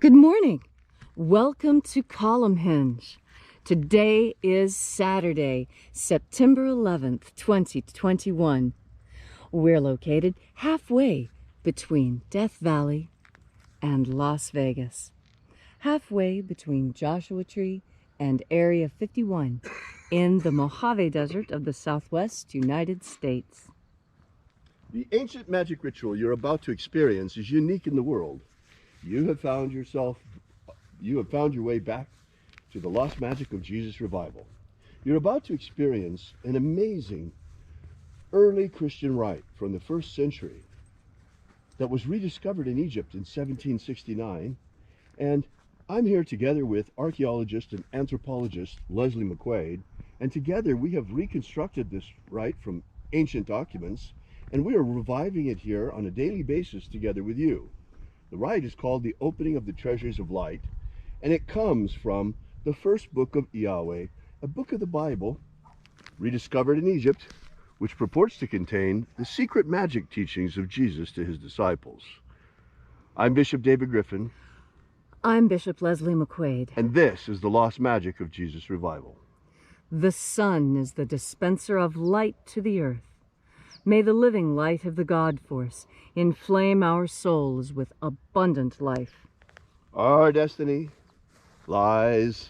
Good morning. Welcome to Column Hinge. Today is Saturday, September 11th, 2021. We're located halfway between Death Valley and Las Vegas. Halfway between Joshua Tree and Area 51 in the Mojave Desert of the Southwest United States. The ancient magic ritual you're about to experience is unique in the world. You have found your way back to the lost magic of Jesus revival. You're about to experience an amazing early Christian rite from the 1st century that was rediscovered in Egypt in 1769. And I'm here together with archaeologist and anthropologist Leslie McQuade, and together we have reconstructed this rite from ancient documents, and we are reviving it here on a daily basis together with you. The rite is called the Opening of the Treasures of Light, and it comes from the first book of Yahweh, a book of the Bible rediscovered in Egypt, which purports to contain the secret magic teachings of Jesus to his disciples. I'm Bishop David Griffin. I'm Bishop Leslie McQuade. And this is the lost magic of Jesus revival. The sun is the dispenser of light to the earth. May the living light of the God force inflame our souls with abundant life. Our destiny lies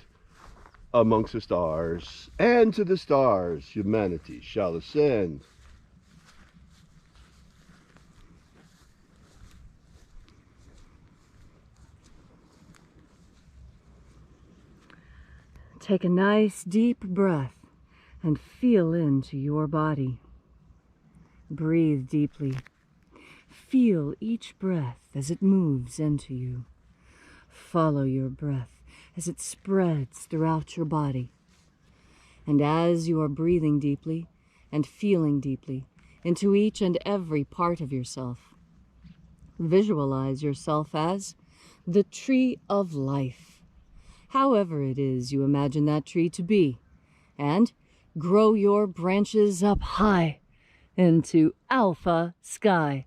amongst the stars, and to the stars humanity shall ascend. Take a nice deep breath and feel into your body. Breathe deeply. Feel each breath as it moves into you. Follow your breath as it spreads throughout your body. And as you are breathing deeply and feeling deeply into each and every part of yourself, visualize yourself as the tree of life, however it is you imagine that tree to be, and grow your branches up high into alpha sky.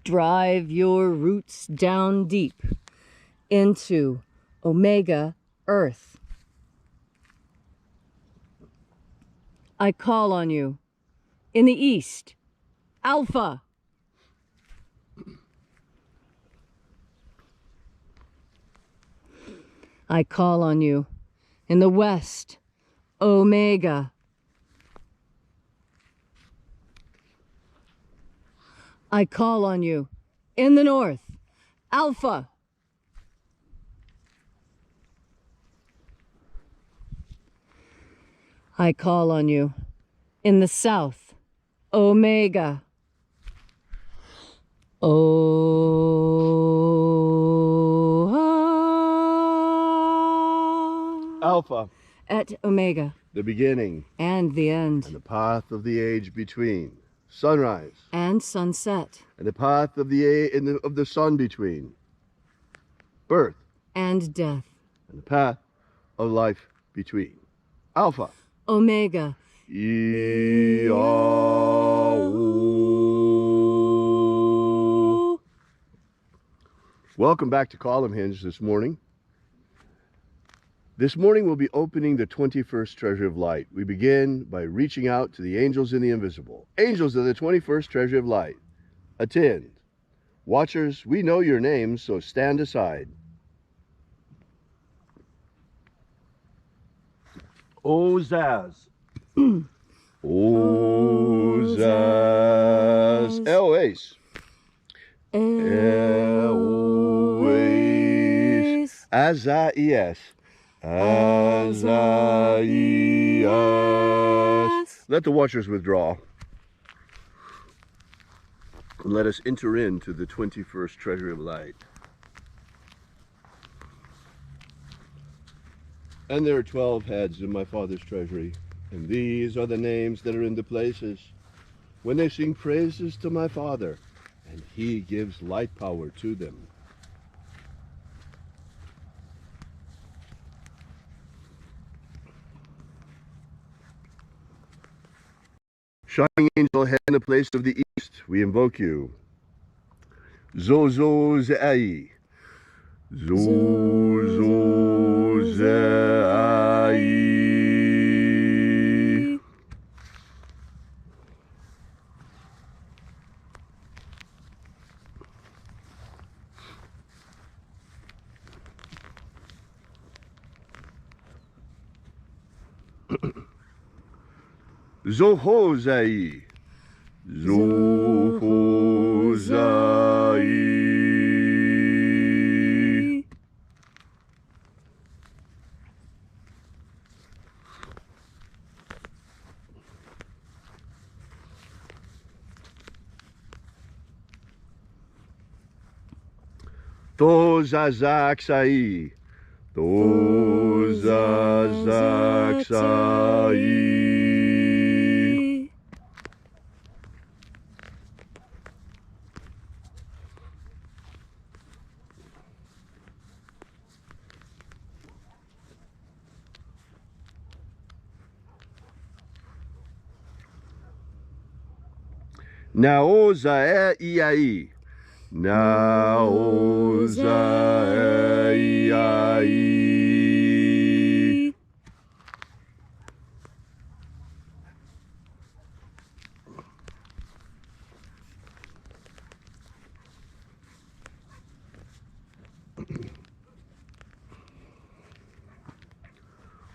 Drive your roots down deep into omega earth. I call on you in the east, alpha. I call on you in the west, omega. I call on you in the north, alpha. I call on you in the south, omega. Alpha. At omega. The beginning. And the end. And the path of the age between. Sunrise. And sunset. And the path of the sun between. Birth. And death. And the path of life between. Alpha. Omega. Welcome back to Column Hinge this morning. This morning we'll be opening the 21st Treasure of Light. We begin by reaching out to the angels in the invisible. Angels of the 21st Treasure of Light, attend. Watchers, we know your names, so stand aside. Ozaz. Ozaz. Eloise. Eloise. Azaias. Azaias. Let the watchers withdraw. And let us enter into the 21st Treasure of Light. And there are 12 heads in my Father's treasury, and these are the names that are in the places when they sing praises to my Father, and he gives light power to them. Shining angel, head in the place of the east, we invoke you. Zozo Ze'ai. Zuzuzai. Zohozai. Zohozai. Tozazaksai. Tozazaksai. Naozaei. Naozaei.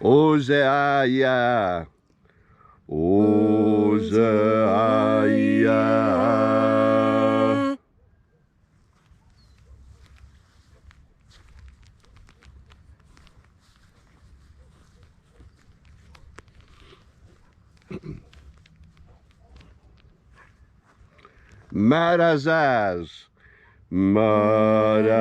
Ozeaya. Ozeaya. Marazaz. Marazaz.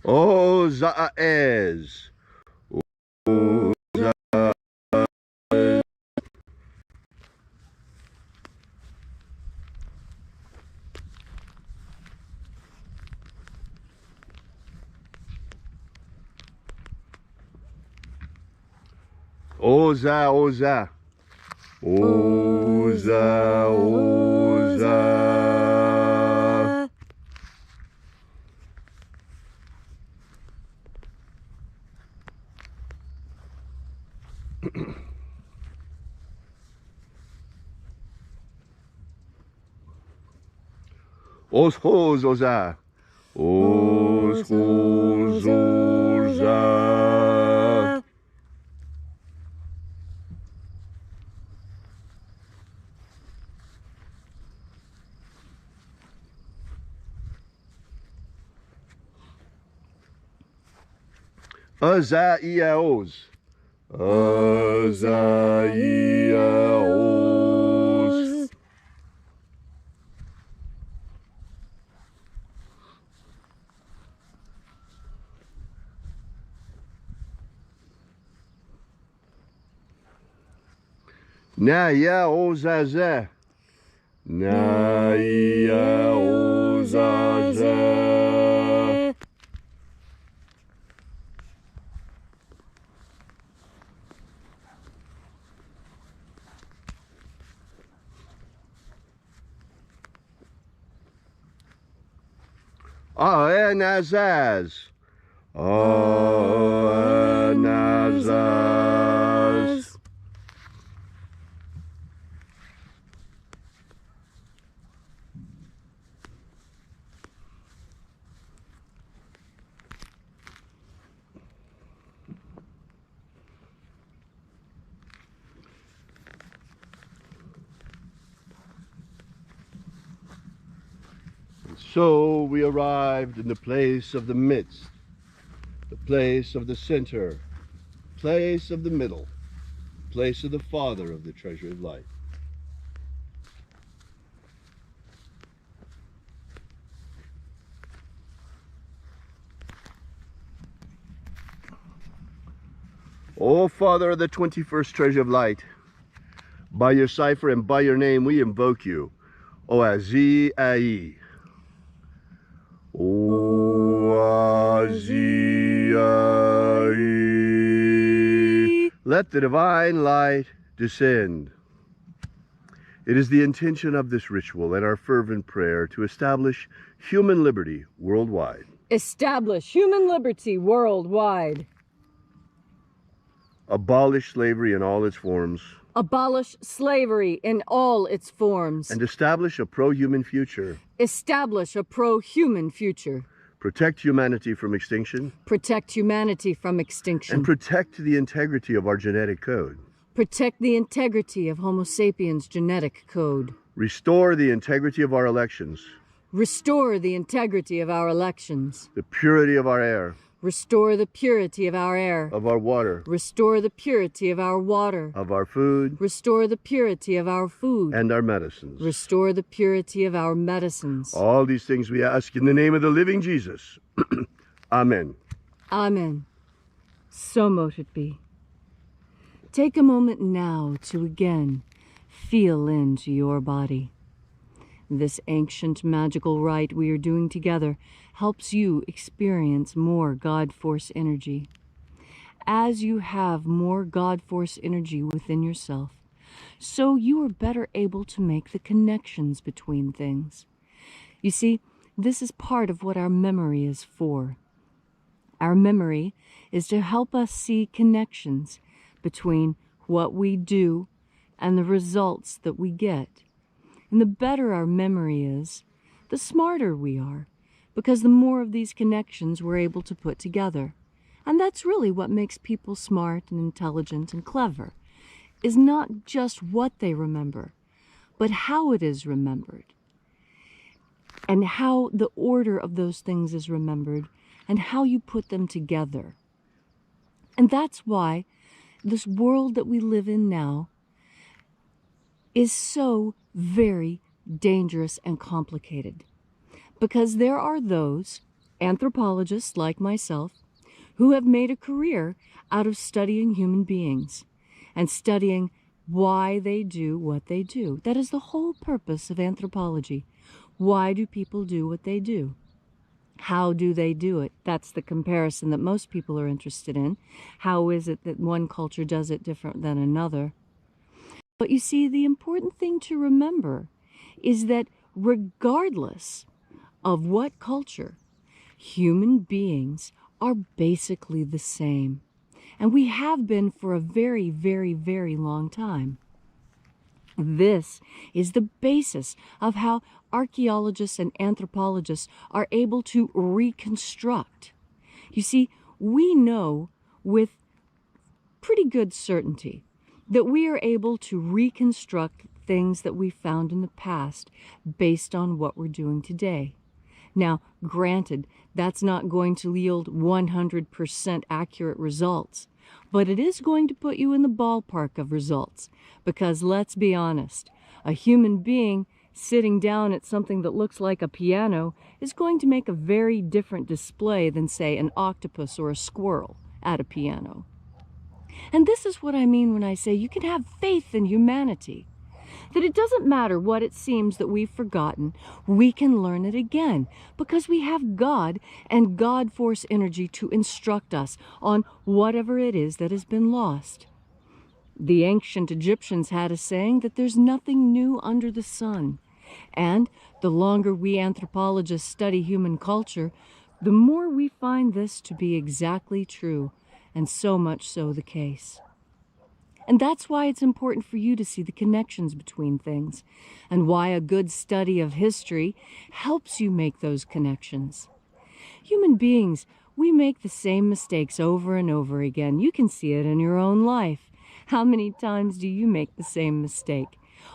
Ozaez. Oza, oza. Oza, oza. Oshoz, oza. Oshoz, oza. Azaiaos. Azaiaos. Naiaozaza. Naiaozaza. Aenazaz. Aenazaz. So we arrived in the place of the midst, the place of the center, place of the middle, place of the Father of the treasure of life. O Father of the 21st treasure of light, by your cipher and by your name we invoke you, O Azi Ai. O Let the divine light descend. It is the intention of this ritual and our fervent prayer to establish human liberty worldwide. Establish human liberty worldwide. Abolish slavery in all its forms. Abolish slavery in all its forms. And establish a pro-human future. Establish a pro-human future. Protect humanity from extinction. Protect humanity from extinction. And protect the integrity of our genetic code. Protect the integrity of Homo sapiens' genetic code. Restore the integrity of our elections. Restore the integrity of our elections. The purity of our air. Restore the purity of our air. Of our water. Restore the purity of our water. Of our food. Restore the purity of our food. And our medicines. Restore the purity of our medicines. All these things we ask in the name of the living Jesus. Amen. Amen. So mote it be. Take a moment now to again feel into your body. This ancient magical rite we are doing together helps you experience more God Force energy. As you have more God Force energy within yourself, so you are better able to make the connections between things. You see, this is part of what our memory is for. Our memory is to help us see connections between what we do and the results that we get. And the better our memory is, the smarter we are, because the more of these connections we're able to put together. And that's really what makes people smart and intelligent and clever, is not just what they remember, but how it is remembered, and how the order of those things is remembered, and how you put them together. And that's why this world that we live in now is so very dangerous and complicated, because there are those anthropologists like myself who have made a career out of studying human beings and studying why they do what they do. That is the whole purpose of anthropology. Why do people do what they do? How do they do it? That's the comparison that most people are interested in. How is it that one culture does it different than another? But you see, the important thing to remember is that regardless of what culture, human beings are basically the same. And we have been for a very, very, very long time. This is the basis of how archaeologists and anthropologists are able to reconstruct. You see, we know with pretty good certainty that we are able to reconstruct things that we found in the past based on what we're doing today. Now, granted, that's not going to yield 100% accurate results, but it is going to put you in the ballpark of results, because let's be honest, a human being sitting down at something that looks like a piano is going to make a very different display than, say, an octopus or a squirrel at a piano. And this is what I mean when I say you can have faith in humanity. That it doesn't matter what it seems that we've forgotten, we can learn it again, because we have God and God Force energy to instruct us on whatever it is that has been lost. The ancient Egyptians had a saying that there's nothing new under the sun. And the longer we anthropologists study human culture, the more we find this to be exactly true, and so much so the case. And that's why it's important for you to see the connections between things, and why a good study of history helps you make those connections. Human beings, we make the same mistakes over and over again. You can see it in your own life. How many times do you make the same mistake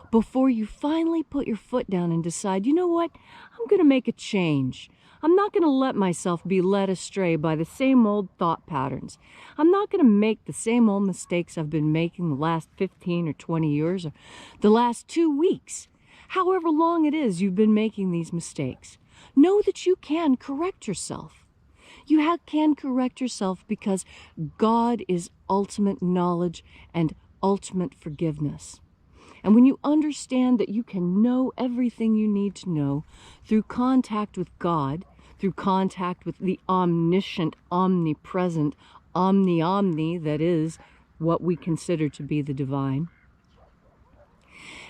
before you finally put your foot down and decide, you know what, I'm going to make a change. I'm not going to let myself be led astray by the same old thought patterns. I'm not going to make the same old mistakes I've been making the last 15 or 20 years or the last 2 weeks. However long it is you've been making these mistakes. Know that you can correct yourself. You can correct yourself because God is ultimate knowledge and ultimate forgiveness. And when you understand that you can know everything you need to know through contact with God, through contact with the omniscient, omnipresent, omni that is what we consider to be the divine.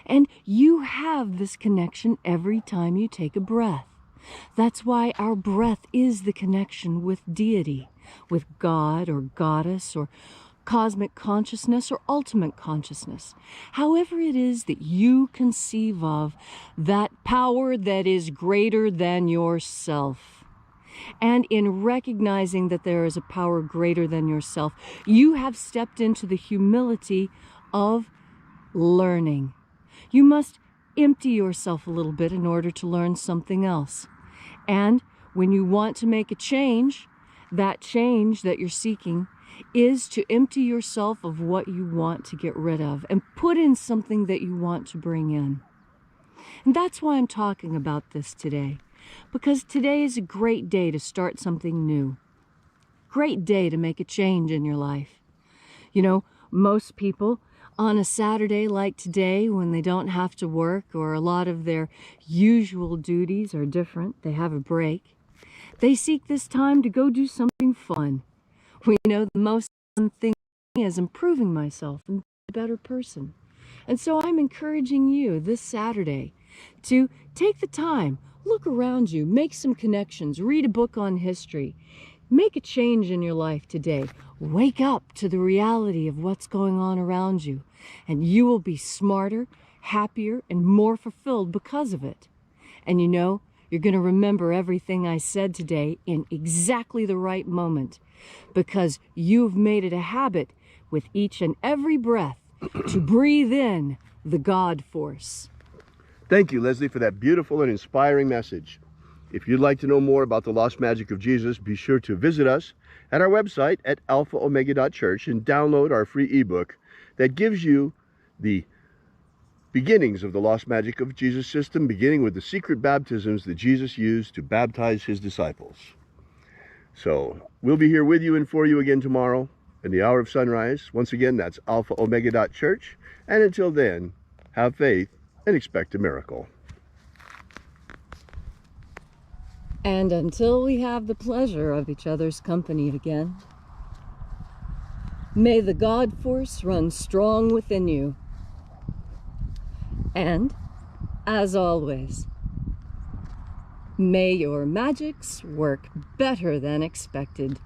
And you have this connection every time you take a breath. That's why our breath is the connection with deity, with God or goddess or cosmic consciousness or ultimate consciousness. However it is that you conceive of that power that is greater than yourself. And in recognizing that there is a power greater than yourself, you have stepped into the humility of learning. You must empty yourself a little bit in order to learn something else. And when you want to make a change, that change that you're seeking is to empty yourself of what you want to get rid of and put in something that you want to bring in. And that's why I'm talking about this today, because today is a great day to start something new. Great day to make a change in your life. You know, most people on a Saturday like today, when they don't have to work or a lot of their usual duties are different, they have a break, they seek this time to go do something fun. We know the most fun thing is improving myself and being a better person. And so I'm encouraging you this Saturday to take the time, look around you, make some connections, read a book on history, make a change in your life today. Wake up to the reality of what's going on around you, and you will be smarter, happier, and more fulfilled because of it. And you know, you're going to remember everything I said today in exactly the right moment, because you've made it a habit with each and every breath to breathe in the God force. Thank you, Leslie, for that beautiful and inspiring message. If you'd like to know more about the lost magic of Jesus, be sure to visit us at our website at alphaomega.church and download our free ebook that gives you the beginnings of the lost magic of Jesus system, beginning with the secret baptisms that Jesus used to baptize his disciples. So we'll be here with you and for you again tomorrow in the hour of sunrise. Once again, that's alphaomega.church. And until then, have faith and expect a miracle. And until we have the pleasure of each other's company again, may the God force run strong within you. And, as always, may your magics work better than expected.